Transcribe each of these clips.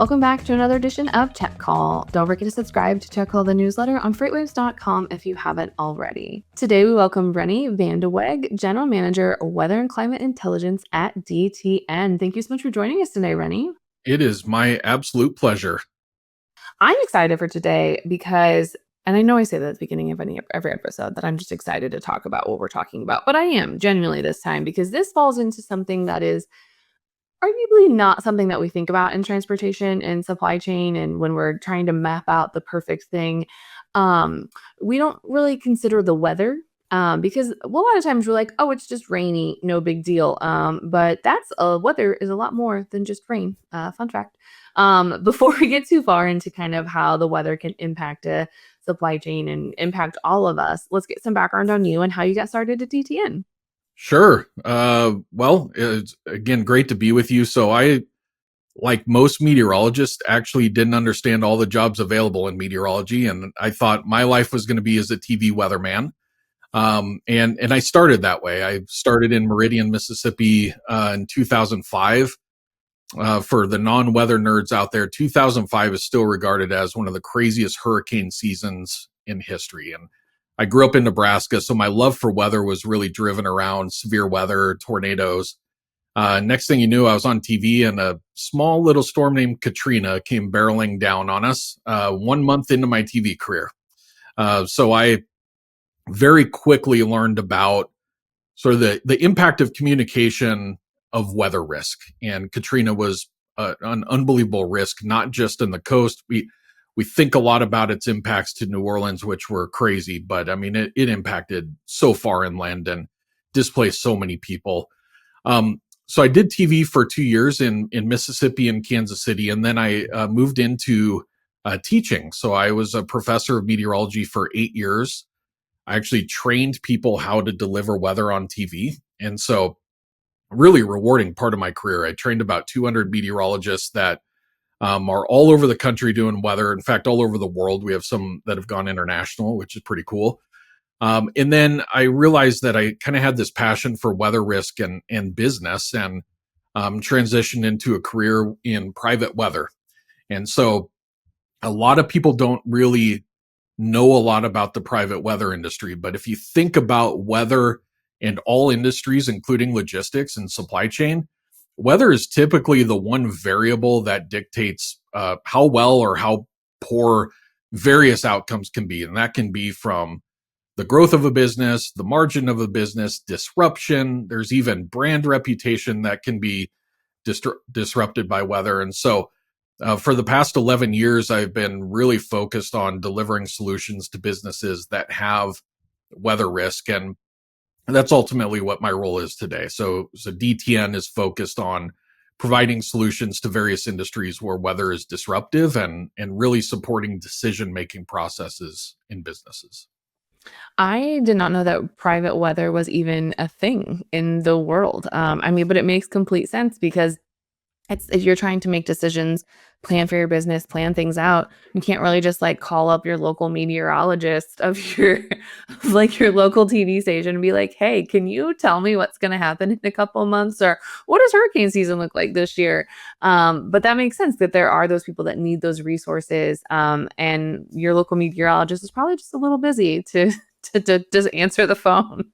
Welcome back to another edition of Tech Call. Don't forget to subscribe to Tech Call, the newsletter on FreightWaves.com if you haven't already. Today we welcome Rennie Van de Weg, General Manager, Weather and Climate Intelligence at DTN. Thank you so much for joining us today, Rennie. It is my absolute pleasure. I'm excited for today because, and I know I say that at the beginning of every episode, that I'm just excited to talk about what we're talking about, but I am genuinely this time because this falls into something that is arguably not something that we think about in transportation and supply chain, and when we're trying to map out the perfect thing, um, we don't really consider the weather, because a lot of times we're like, "Oh, it's just rainy, no big deal." But that's weather is a lot more than just rain. Fun fact. Before we get too far into kind of how the weather can impact a supply chain and impact all of us, let's get some background on you and how you got started at DTN. Sure. Well, it's again great to be with you. So I, like most meteorologists, actually didn't understand all the jobs available in meteorology, and I thought my life was going to be as a TV weatherman. And I started that way. I started in Meridian, Mississippi, in 2005. For the non-weather nerds out there, 2005 is still regarded as one of the craziest hurricane seasons in history. And I grew up in Nebraska, so my love for weather was really driven around severe weather, tornadoes. Next thing you knew, I was on TV, and a small little storm named Katrina came barreling down on us 1 month into my TV career. So I very quickly learned about sort of the impact of communication of weather risk. And Katrina was an unbelievable risk, not just in the coast. We think a lot about its impacts to New Orleans, which were crazy, but I mean, it impacted so far inland and displaced so many people. So I did TV for 2 years in Mississippi and Kansas City, and then I moved into teaching. So I was a professor of meteorology for 8 years. I actually trained people how to deliver weather on TV. And so really rewarding part of my career. I trained about 200 meteorologists that are all over the country doing weather. In fact, all over the world. We have some that have gone international, which is pretty cool. And then I realized that I kind of had this passion for weather risk and business, and transitioned into a career in private weather. And so a lot of people don't really know a lot about the private weather industry. But if you think about weather and all industries, including logistics and supply chain, weather is typically the one variable that dictates how well or how poor various outcomes can be. And that can be from the growth of a business, the margin of a business, disruption. There's even brand reputation that can be disrupted by weather. And so for the past 11 years, I've been really focused on delivering solutions to businesses that have weather risk. And that's ultimately what my role is today. So DTN is focused on providing solutions to various industries where weather is disruptive, and really supporting decision-making processes in businesses. I did not know that private weather was even a thing in the world. I mean, but it makes complete sense because if you're trying to make decisions, plan for your business, plan things out, you can't really just like call up your local meteorologist of your of like your local TV station and be like, "Hey, can you tell me what's going to happen in a couple months, or what does hurricane season look like this year?" But that makes sense that there are those people that need those resources, and your local meteorologist is probably just a little busy to to just answer the phone.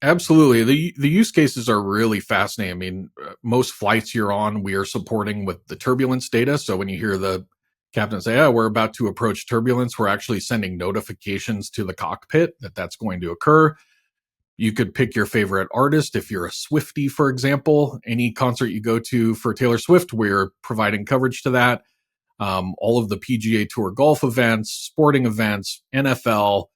Absolutely. The use cases are really fascinating. I mean, most flights you're on, we are supporting with the turbulence data. So when you hear the captain say, "Oh, we're about to approach turbulence," we're actually sending notifications to the cockpit that that's going to occur. You could pick your favorite artist. If you're a Swiftie, for example, any concert you go to for Taylor Swift, we're providing coverage to that. All of the PGA Tour golf events, sporting events, NFL,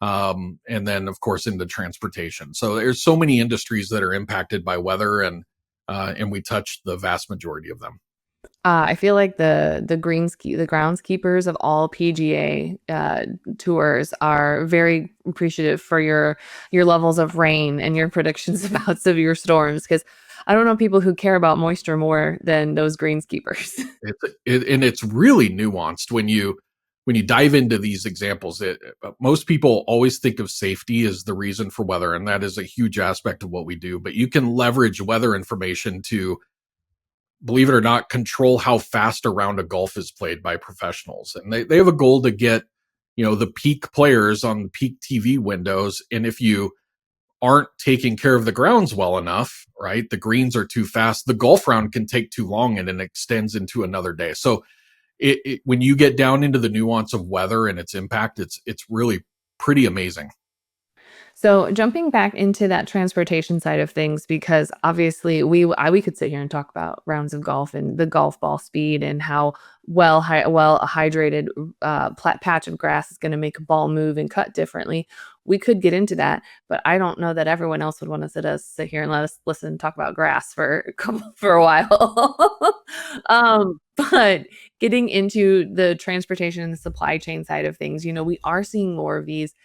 and then of course into transportation. So there's so many industries that are impacted by weather, and we touch the vast majority of them. I feel like the groundskeepers of all PGA tours are very appreciative for your levels of rain and your predictions about severe storms, because I don't know people who care about moisture more than those greenskeepers. And it's really nuanced when you dive into these examples. Most people always think of safety as the reason for weather, and that is a huge aspect of what we do. But you can leverage weather information to believe it or not, control how fast a round of golf is played by professionals. And they have a goal to get, the peak players on the peak TV windows. And if you aren't taking care of the grounds well enough, right? The greens are too fast. The golf round can take too long and it extends into another day. So when you get down into the nuance of weather and its impact, it's really pretty amazing. So jumping back into that transportation side of things, because obviously we could sit here and talk about rounds of golf and the golf ball speed and how well a hydrated patch of grass is going to make a ball move and cut differently. We could get into that, but I don't know that everyone else would want to sit here and let us listen and talk about grass for a while. But getting into the transportation and the supply chain side of things, we are seeing more of these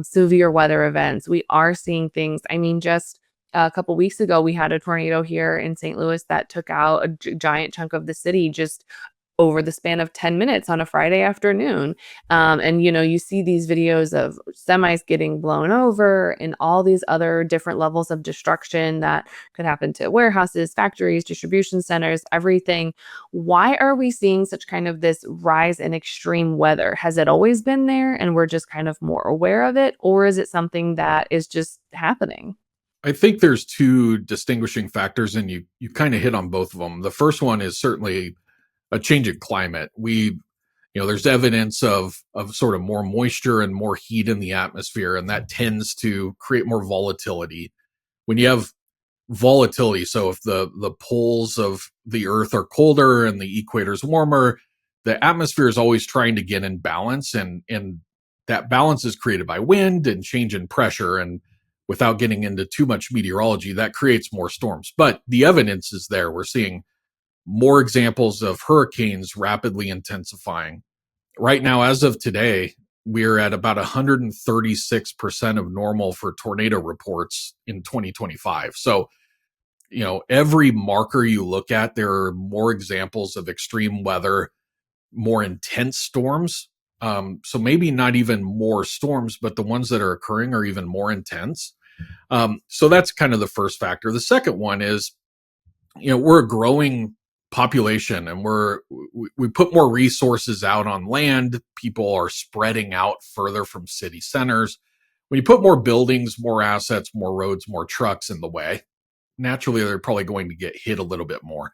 severe weather events. We are seeing things. I mean, just a couple weeks ago, we had a tornado here in St. Louis that took out a giant chunk of the city just over the span of 10 minutes on a Friday afternoon. And you see these videos of semis getting blown over and all these other different levels of destruction that could happen to warehouses, factories, distribution centers, everything. Why are we seeing such kind of this rise in extreme weather? Has it always been there and we're just kind of more aware of it? Or is it something that is just happening? I think there's two distinguishing factors, and you kind of hit on both of them. The first one is certainly a change in climate. There's evidence of sort of more moisture and more heat in the atmosphere, and that tends to create more volatility. When you have volatility, so if the poles of the Earth are colder and the equator is warmer, the atmosphere is always trying to get in balance, and that balance is created by wind and change in pressure. And without getting into too much meteorology, that creates more storms. But the evidence is there. We're seeing more examples of hurricanes rapidly intensifying. Right now, as of today, we're at about 136% of normal for tornado reports in 2025. So, every marker you look at, there are more examples of extreme weather, more intense storms. So maybe not even more storms, but the ones that are occurring are even more intense. So that's kind of the first factor. The second one is, we're a growing population, and we put more resources out on land. People are spreading out further from city centers. When you put more buildings, more assets, more roads, more trucks in the way, naturally they're probably going to get hit a little bit more.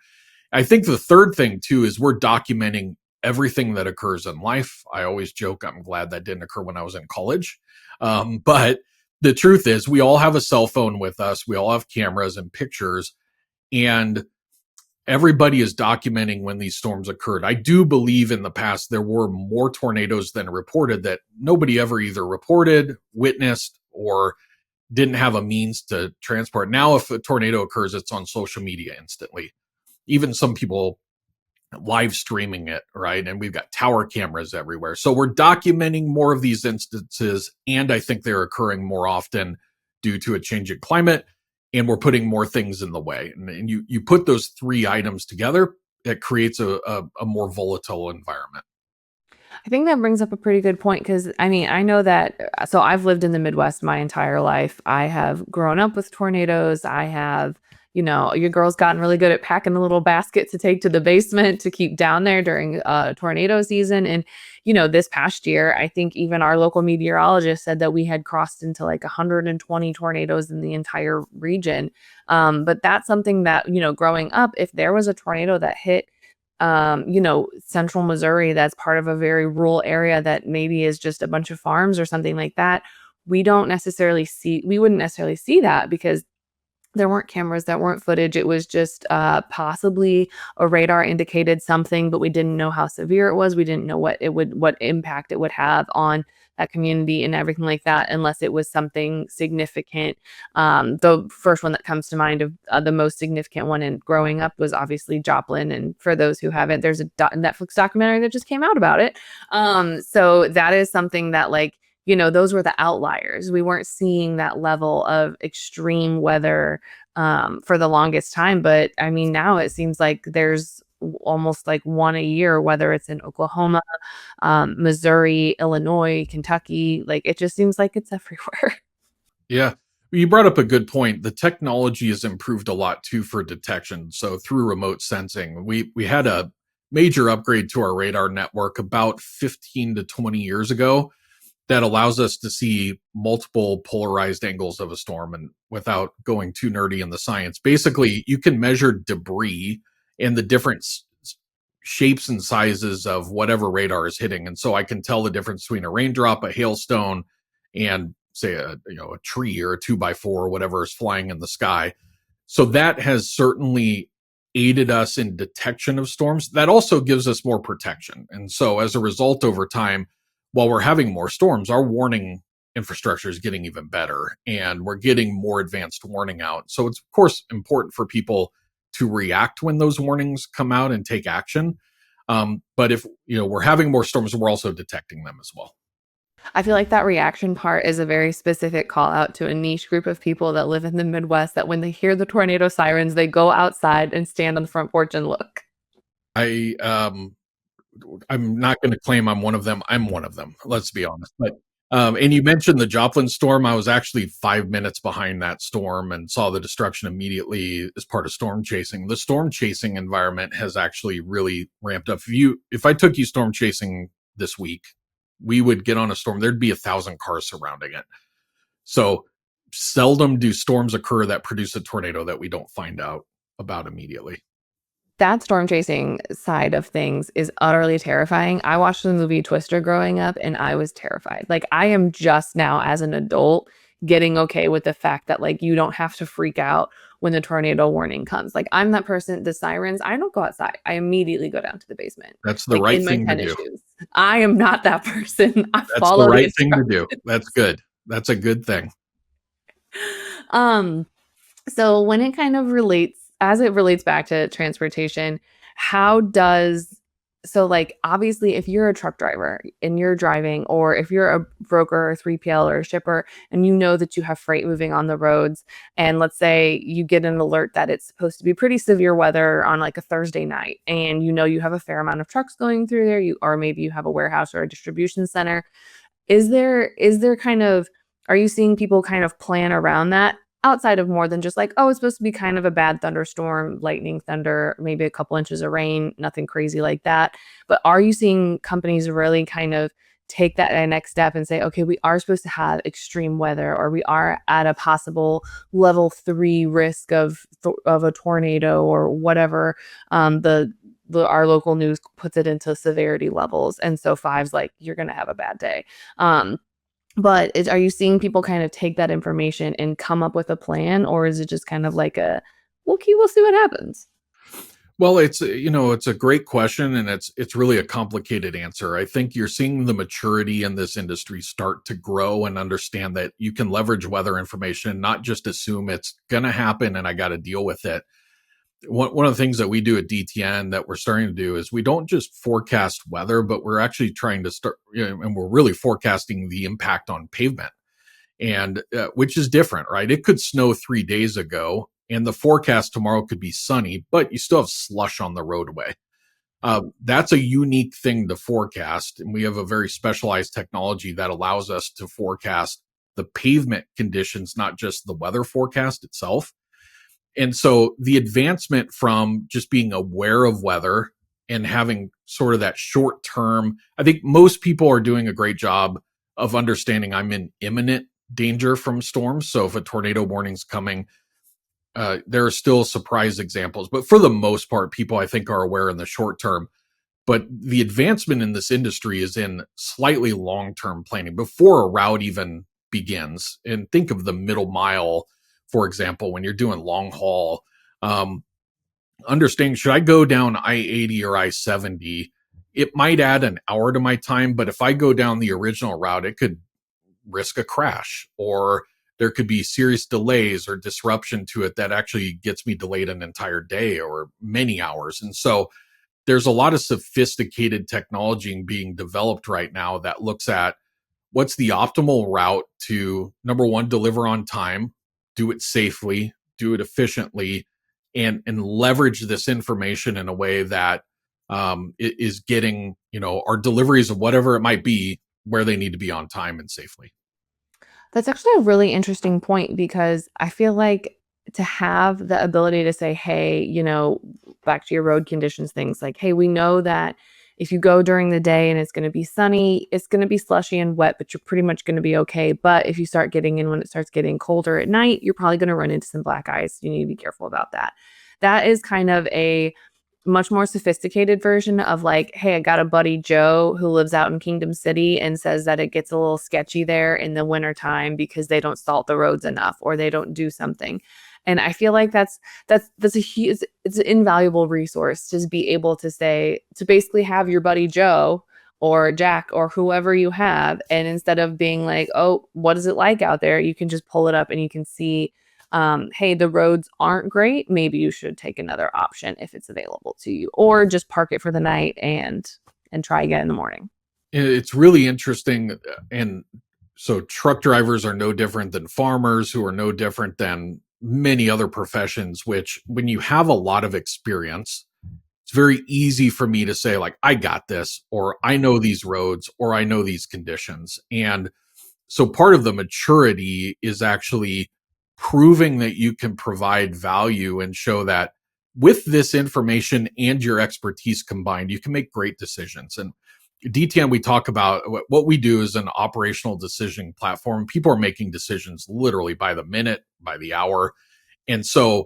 I think the third thing too is we're documenting everything that occurs in life. I always joke, I'm glad that didn't occur when I was in college. But the truth is, we all have a cell phone with us. We all have cameras and pictures, and everybody is documenting when these storms occurred. I do believe in the past there were more tornadoes than reported that nobody ever either reported, witnessed, or didn't have a means to transport. Now, if a tornado occurs, it's on social media instantly. Even some people live streaming it, right? And we've got tower cameras everywhere. So we're documenting more of these instances, and I think they're occurring more often due to a change in climate, and we're putting more things in the way. And you put those three items together, it creates a more volatile environment. I think that brings up a pretty good point because I mean, I know that. So I've lived in the Midwest my entire life. I have grown up with tornadoes. I have, your girl's gotten really good at packing a little basket to take to the basement to keep down there during tornado season. And, this past year, I think even our local meteorologist said that we had crossed into like 120 tornadoes in the entire region. But that's something that, growing up, if there was a tornado that hit central Missouri that's part of a very rural area that maybe is just a bunch of farms or something like that, we wouldn't necessarily see that because there weren't cameras, that weren't footage. It was just possibly a radar indicated something, but we didn't know how severe it was. We didn't know what impact it would have on that community and everything like that, unless it was something significant. The first one that comes to mind of the most significant one in growing up was obviously Joplin. And for those who haven't, there's a Netflix documentary that just came out about it. So that is something that those were the outliers. We weren't seeing that level of extreme weather for the longest time. But I mean, now it seems like there's almost like one a year, whether it's in Oklahoma, Missouri, Illinois, Kentucky. Like it just seems like it's everywhere. Yeah. You brought up a good point. The technology has improved a lot too for detection. So through remote sensing, we had a major upgrade to our radar network about 15 to 20 years ago that allows us to see multiple polarized angles of a storm. And without going too nerdy in the science, basically you can measure debris and the different shapes and sizes of whatever radar is hitting. And so I can tell the difference between a raindrop, a hailstone, and say a tree or a 2x4 or whatever is flying in the sky. So that has certainly aided us in detection of storms. That also gives us more protection. And so as a result, over time, while we're having more storms, our warning infrastructure is getting even better and we're getting more advanced warning out. So it's of course important for people to react when those warnings come out and take action. But if we're having more storms, we're also detecting them as well. I feel like that reaction part is a very specific call out to a niche group of people that live in the Midwest that when they hear the tornado sirens, they go outside and stand on the front porch and look. I I'm not going to claim I'm one of them. I'm one of them. Let's be honest. But and you mentioned the Joplin storm. I was actually 5 minutes behind that storm and saw the destruction immediately as part of storm chasing. The storm chasing environment has actually really ramped up. If I took you storm chasing this week, we would get on a storm. There'd be 1,000 cars surrounding it. So seldom do storms occur that produce a tornado that we don't find out about immediately. That storm chasing side of things is utterly terrifying. I watched the movie Twister growing up and I was terrified. Like I am just now as an adult getting okay with the fact that like you don't have to freak out when the tornado warning comes. Like I'm that person, the sirens, I don't go outside. I immediately go down to the basement, That's the like right in my thing to tennis do. shoes. I am not that person. I That's the follow the right thing to do. instructions. That's good. That's a good thing. Um so when it kind of relates, as it relates back to transportation, how does so like obviously if you're a truck driver and you're driving, or if you're a broker or 3PL or a shipper and you know that you have freight moving on the roads, and let's say you get an alert that it's supposed to be pretty severe weather on like a Thursday night, and you know you have a fair amount of trucks going through there, you or maybe you have a warehouse or a distribution center. Is there kind of, are you seeing people kind of plan around that outside of more than just like, oh, it's supposed to be kind of a bad thunderstorm, lightning, thunder, maybe a couple inches of rain, nothing crazy like that. But are you seeing companies really kind of take that next step and say, okay, we are supposed to have extreme weather, or we are at a possible level 3 risk of a tornado or whatever, our local news puts it into severity levels, and so five's like you're gonna have a bad day. Are you seeing people kind of take that information and come up with a plan, or is it just kind of like a, okay, we'll see what happens? Well, it's a great question and it's really a complicated answer. I think you're seeing the maturity in this industry start to grow and understand that you can leverage weather information, not just assume it's going to happen and I got to deal with it. One of the things that we do at DTN that we're starting to do is we don't just forecast weather, but we're actually trying to start, and we're really forecasting the impact on pavement, and which is different, right? It could snow 3 days ago, and the forecast tomorrow could be sunny, but you still have slush on the roadway. That's a unique thing to forecast, and we have a very specialized technology that allows us to forecast the pavement conditions, not just the weather forecast itself. And so the advancement from just being aware of weather and having sort of that short term, I think most people are doing a great job of understanding I'm in imminent danger from storms. So if a tornado warning's coming, there are still surprise examples, but for the most part, people I think are aware in the short term. But the advancement in this industry is in slightly long term planning before a route even begins. And think of the middle mile, for example, when you're doing long haul. Um, Understanding, should I go down I-80 or I-70? It might add an hour to my time, but if I go down the original route, it could risk a crash, or there could be serious delays or disruption to it that actually gets me delayed an entire day or many hours. And so there's a lot of sophisticated technology being developed right now that looks at what's the optimal route to, number one, deliver on time, do it safely, do it efficiently, and leverage this information in a way that it is getting our deliveries of whatever it might be where they need to be on time and safely. That's actually a really interesting point because I feel like to have the ability to say, hey, back to your road conditions things like, hey, we know that if you go during the day and it's going to be sunny, it's going to be slushy and wet, but you're pretty much going to be okay. But if you start getting in when it starts getting colder at night, you're probably going to run into some black ice. You need to be careful about that. That is kind of a much more sophisticated version of like, hey, I got a buddy Joe who lives out in Kingdom City and says that it gets a little sketchy there in the wintertime because they don't salt the roads enough or they don't do something. And I feel like that's a huge it's an invaluable resource to be able to say to basically have your buddy Joe or Jack or whoever you have, and instead of being like, oh, what is it like out there, you can just pull it up and you can see, hey, the roads aren't great. Maybe you should take another option if it's available to you, or just park it for the night and try again in the morning. It's really interesting. And so truck drivers are no different than farmers, who are no different than many other professions, which when you have a lot of experience, it's very easy for me to say, like, I got this, or I know these roads, or I know these conditions. And so part of the maturity is actually proving that you can provide value and show that with this information and your expertise combined, you can make great decisions. And DTN, we talk about what we do is an operational decision platform. People are making decisions literally by the minute, by the hour. And so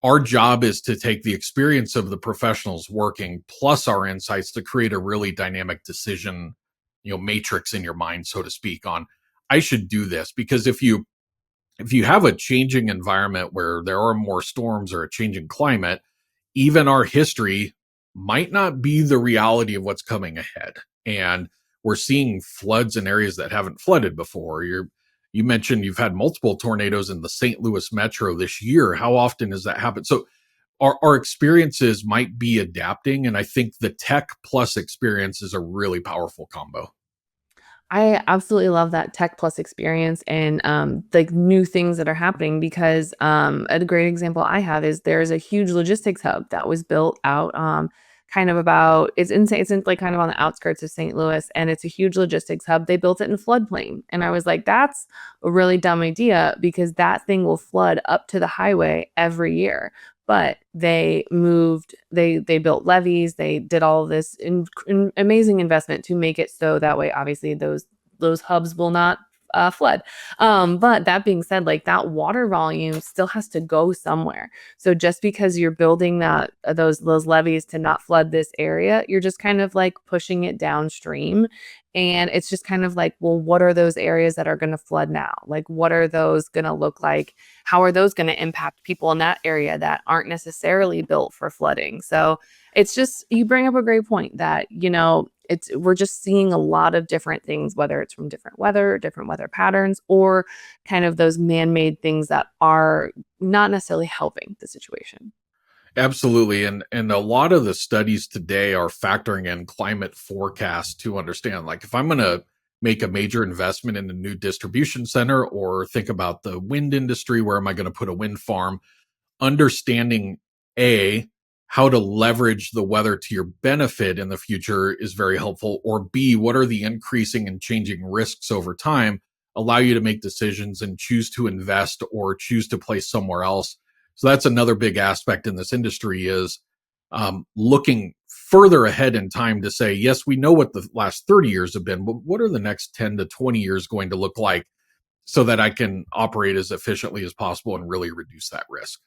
our job is to take the experience of the professionals working plus our insights to create a really dynamic decision, matrix in your mind, so to speak, on I should do this. Because if you have a changing environment where there are more storms or a changing climate, even our history might not be the reality of what's coming ahead. And we're seeing floods in areas that haven't flooded before. You mentioned you've had multiple tornadoes in the St. Louis metro this year. How often has that happened? So our experiences might be adapting. And I think the tech plus experience is a really powerful combo. I absolutely love that tech plus experience and like new things that are happening because a great example I have is there's a huge logistics hub that was built out kind of about it's in like kind of on the outskirts of St. Louis, and it's a huge logistics hub. They built it in floodplain, and I was like, that's a really dumb idea because that thing will flood up to the highway every year. But they built levees, they did all of this amazing investment to make it so that way obviously those hubs will not flood. But that being said, like that water volume still has to go somewhere. So just because you're building that those levees to not flood this area, you're just kind of like pushing it downstream. And it's just kind of like, well, what are those areas that are going to flood now? Like, what are those going to look like? How are those going to impact people in that area that aren't necessarily built for flooding? So it's just, you bring up a great point that, it's we're just seeing a lot of different things, whether it's from different weather patterns, or kind of those man-made things that are not necessarily helping the situation. Absolutely. And a lot of the studies today are factoring in climate forecasts to understand, like, if I'm going to make a major investment in a new distribution center or think about the wind industry, where am I going to put a wind farm? Understanding A, how to leverage the weather to your benefit in the future is very helpful, or B, what are the increasing and changing risks over time, allow you to make decisions and choose to invest or choose to place somewhere else. So that's another big aspect in this industry is looking further ahead in time to say, yes, we know what the last 30 years have been, but what are the next 10 to 20 years going to look like, so that I can operate as efficiently as possible and really reduce that risk.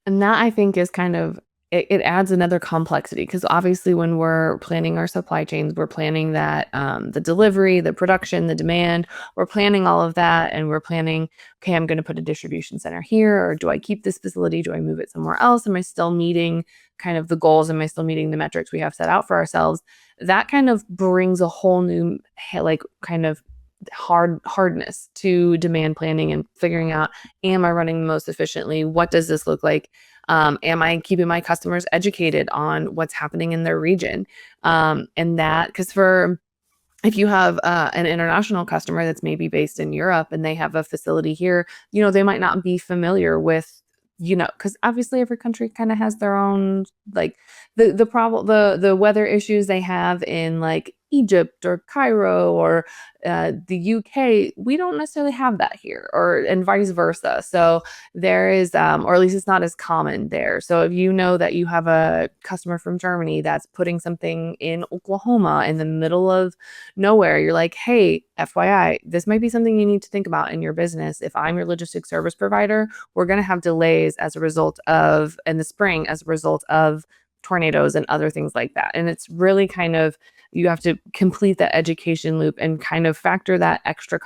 And that I think is kind of it adds another complexity because obviously when we're planning our supply chains, we're planning that the delivery, the production, the demand, we're planning all of that and we're planning, okay, I'm going to put a distribution center here, or do I keep this facility? Do I move it somewhere else? Am I still meeting kind of the goals? Am I still meeting the metrics we have set out for ourselves? That kind of brings a whole new like kind of hardness to demand planning and figuring out, am I running the most efficiently? What does this look like? Am I keeping my customers educated on what's happening in their region? And that, because for if you have an international customer that's maybe based in Europe and they have a facility here, they might not be familiar with, because obviously every country kind of has their own like the problem, the weather issues they have in like Egypt or Cairo or the UK, we don't necessarily have that here, or and vice versa. So there is, or at least it's not as common there. So if you know that you have a customer from Germany that's putting something in Oklahoma in the middle of nowhere, you're like, hey, FYI, this might be something you need to think about in your business. If I'm your logistics service provider, we're going to have delays as a result of in the spring as a result of tornadoes and other things like that. And it's really kind of you have to complete that education loop and kind of factor that extra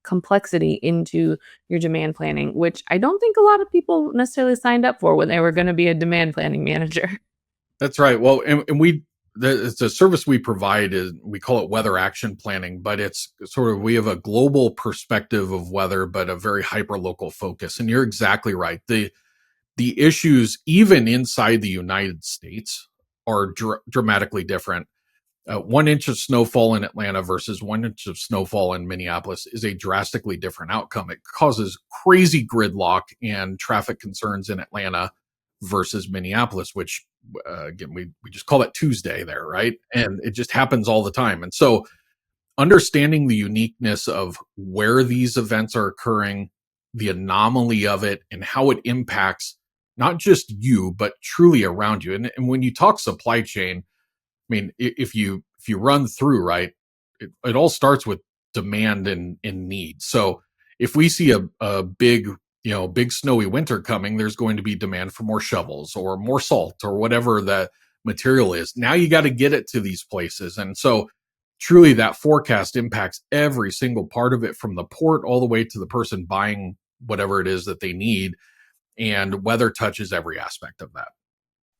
complexity into your demand planning, which I don't think a lot of people necessarily signed up for when they were going to be a demand planning manager. That's right. Well, and it's a service we provide is we call it weather action planning, but it's sort of we have a global perspective of weather, but a very hyper local focus. And you're exactly right. The issues even inside the United States are dramatically different. 1 inch of snowfall in Atlanta versus 1 inch of snowfall in Minneapolis is a drastically different outcome. It causes crazy gridlock and traffic concerns in Atlanta versus Minneapolis, which again, we just call it Tuesday there, right? And it just happens all the time. And so understanding the uniqueness of where these events are occurring, the anomaly of it, and how it impacts not just you, but truly around you. And when you talk supply chain, I mean, if you run through right, it all starts with demand and need. So if we see a big big snowy winter coming, there's going to be demand for more shovels or more salt or whatever the material is. Now you got to get it to these places, and so truly that forecast impacts every single part of it from the port all the way to the person buying whatever it is that they need, and weather touches every aspect of that.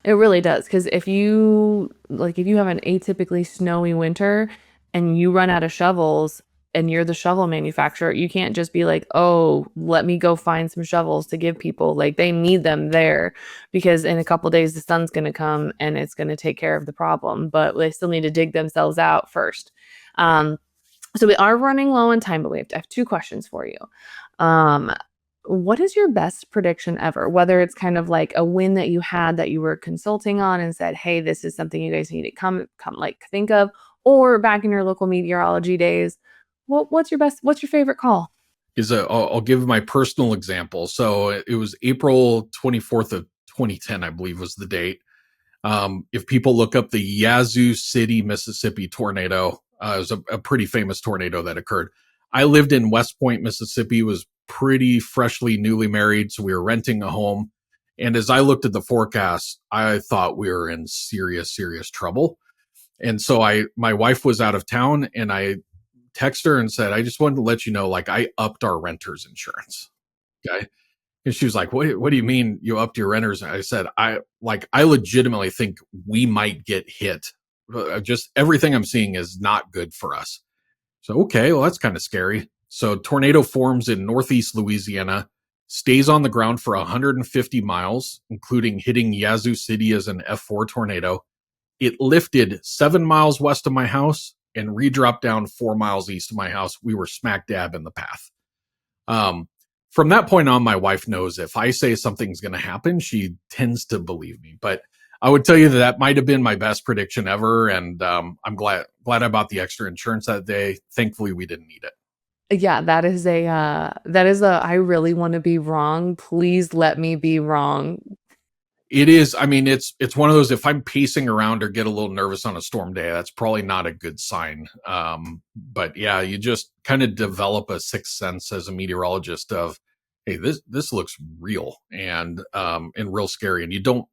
It really does, because if you have an atypically snowy winter and you run out of shovels and you're the shovel manufacturer, you can't just be like, "Oh, let me go find some shovels to give people." Like, they need them there because in a couple days the sun's gonna come and it's gonna take care of the problem, but they still need to dig themselves out first. Um, so we are running low on time, but I have 2 questions for you. Um, what is your best prediction ever? Whether it's kind of like a win that you had that you were consulting on and said, "Hey, this is something you guys need to come like think of," or back in your local meteorology days, what's your favorite call? I'll give my personal example. So it was April 24th of 2010, I believe was the date. If people look up the Yazoo City, Mississippi tornado, it was a pretty famous tornado that occurred. I lived in West Point, Mississippi, was pretty freshly newly married, so we were renting a home. And as I looked at the forecast, I thought we were in serious, serious trouble. And so my wife was out of town, and I texted her and said, I just wanted to let you know, like, I upped our renter's insurance. Okay. And she was like, what do you mean you upped your renters? And I said, I legitimately think we might get hit. Just everything I'm seeing is not good for us. So, okay, well, that's kind of scary. So tornado forms in Northeast Louisiana, stays on the ground for 150 miles, including hitting Yazoo City as an F4 tornado. It lifted 7 miles west of my house and redropped down 4 miles east of my house. We were smack dab in the path. Um, from that point on, my wife knows if I say something's going to happen, she tends to believe me. But I would tell you that might have been my best prediction ever, and I'm glad I bought the extra insurance that day. Thankfully, we didn't need it. Yeah, that is a I really wanna be wrong, please let me be wrong. It is. I mean, it's one of those. If I'm pacing around or get a little nervous on a storm day, that's probably not a good sign. But yeah, you just kind of develop a sixth sense as a meteorologist of, hey, this looks real and real scary, and you don't.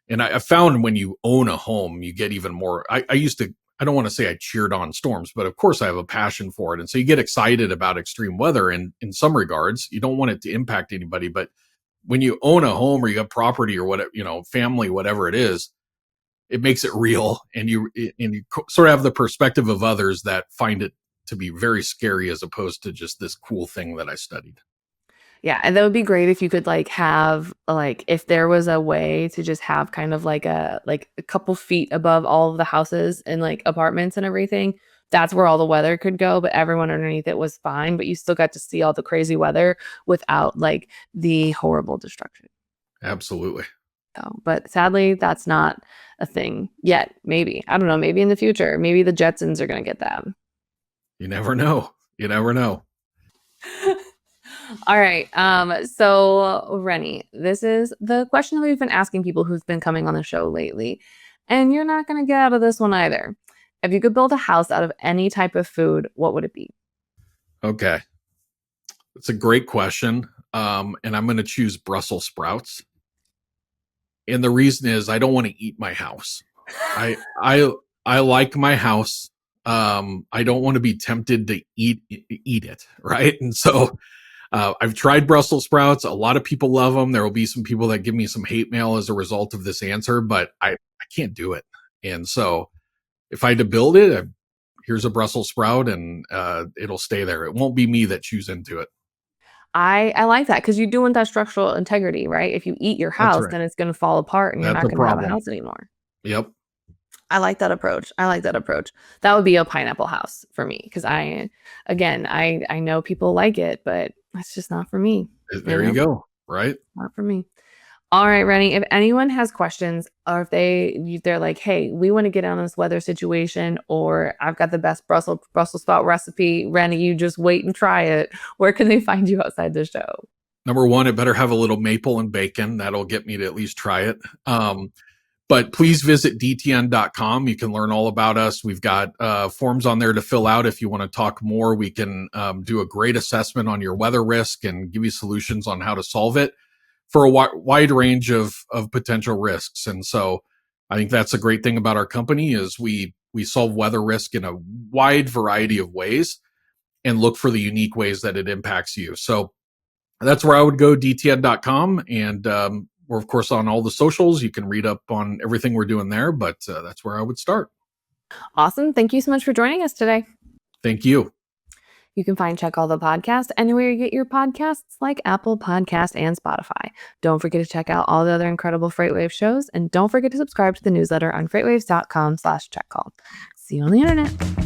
And I found when you own a home, you get even more. I used to. I don't want to say I cheered on storms, but of course I have a passion for it, and so you get excited about extreme weather. And in some regards, you don't want it to impact anybody, but when you own a home or you have property or whatever, family, whatever it is, it makes it real. And you sort of have the perspective of others that find it to be very scary as opposed to just this cool thing that I studied. Yeah, and that would be great if you could, like, have like, if there was a way to just have kind of like a couple feet above all of the houses and, like, apartments and everything, that's where all the weather could go, but everyone underneath it was fine, but you still got to see all the crazy weather without, like, the horrible destruction. Absolutely. So, but sadly, that's not a thing yet. Maybe. I don't know. Maybe in the future. Maybe the Jetsons are going to get that. You never know. You never know. All right. So Rennie, this is the question that we've been asking people who've been coming on the show lately. And you're not going to get out of this one either. If you could build a house out of any type of food, what would it be? Okay. It's a great question. And I'm going to choose Brussels sprouts. And the reason is I don't want to eat my house. I I I like my house. I don't want to be tempted to eat it, right? And so I've tried Brussels sprouts. A lot of people love them. There will be some people that give me some hate mail as a result of this answer, but I can't do it. And so if I had to build it, here's a Brussels sprout, and it'll stay there. It won't be me that chews into it. I like that because you do want that structural integrity, right? If you eat your That's house, right. then it's going to fall apart and you're That's not a going to have a problem. house anymore. Yep. I like that approach. I like that approach. That would be a pineapple house for me because I know people like it, but it's just not for me. You There you know, go. Right. not for me. All right, Rennie. If anyone has questions, or if they're like, "Hey, we want to get on this weather situation," or "I've got the best Brussels sprout recipe," Rennie, you just wait and try it. Where can they find you outside the show? Number one, it better have a little maple and bacon. That'll get me to at least try it. But please visit dtn.com. You can learn all about us. We've got forms on there to fill out if you want to talk more. We can do a great assessment on your weather risk and give you solutions on how to solve it for a wide range of potential risks. And so I think that's a great thing about our company is we solve weather risk in a wide variety of ways and look for the unique ways that it impacts you. So that's where I would go, dtn.com. And we're, of course, on all the socials. You can read up on everything we're doing there, but that's where I would start. Awesome. Thank you so much for joining us today. Thank you. You can find Check All the Podcast anywhere you get your podcasts, like Apple Podcast and Spotify. Don't forget to check out all the other incredible FreightWaves shows, and don't forget to subscribe to the newsletter on freightwaves.com/checkcall. See you on the internet.